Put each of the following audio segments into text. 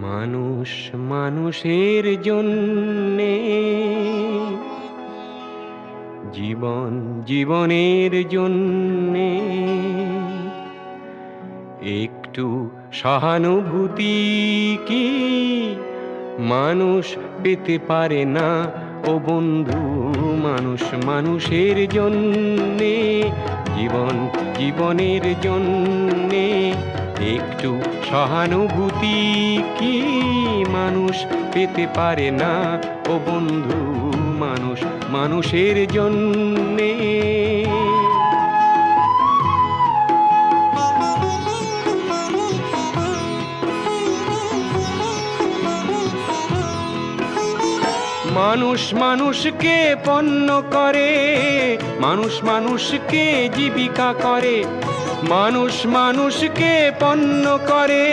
মানুষ মানুষের জন্যে, জীবন জীবনের জন্যে একটু সহানুভূতি কি মানুষ পেতে পারে না ও বন্ধু? মানুষ মানুষের জন্যে, জীবন জীবনের জন্যে একটু সহানুভূতি কি মানুষ পেতে পারে না ও বন্ধু? মানুষ মানুষের জন্যে। মানুষ মানুষকে পণ্য করে, মানুষ মানুষকে জীবিকা করে, মানুষ মানুষকে পণ্য করে,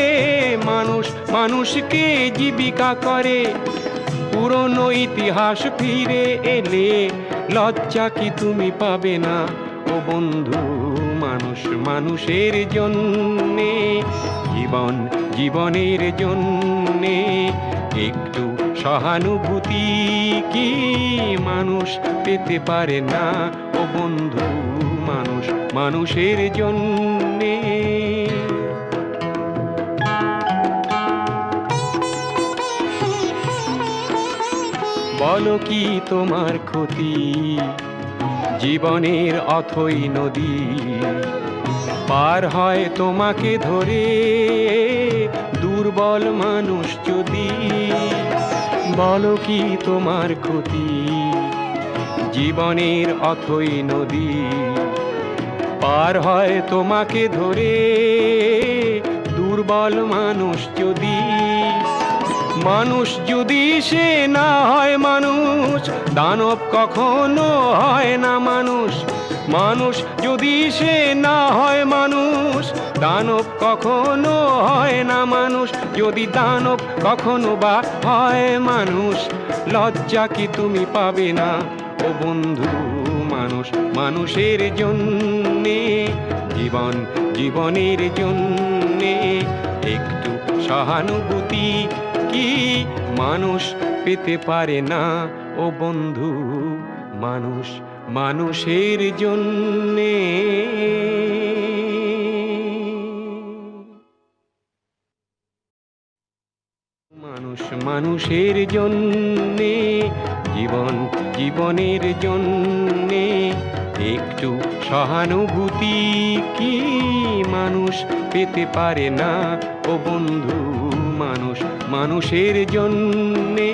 মানুষ মানুষকে জীবিকা করে। পুরনো ইতিহাস ফিরে এলে লজ্জা কি তুমি পাবে না ও বন্ধু? মানুষ মানুষের জন্যে, জীবন জীবনের জন্যে একটু সহানুভূতি কি মানুষ পেতে পারে না ও বন্ধু? মানুষ মানুষের জন্যে। বলো কি তোমার ক্ষতি, জীবনের অথই নদী পার হয় তোমাকে ধরে দুর্বল মানুষ যদি? বলো কি তোমার ক্ষতি, জীবনের অথই নদী পার হয় তোমাকে ধরে দুর্বল মানুষ যদি? মানুষ যদি সে না হয় মানুষ, দানব কখনো হয় না মানুষ। মানুষ যদি সে না হয় মানুষ, দানব কখনো হয় না মানুষ। যদি দানব কখনো বা হয় মানুষ, লজ্জা কি তুমি পাবে না ও বন্ধু? মানুষ মানুষের জন্যে, জীবন জীবনের জন্যে একটু সহানুভূতি কি মানুষ পেতে পারে না ও বন্ধু? মানুষ মানুষের জন্যে। মানুষ মানুষের জন্যে, জীবন জীবনের জন্যে একটু সহানুভূতি কি মানুষ পেতে পারে না ও বন্ধু? মানুষ মানুষের জন্যে।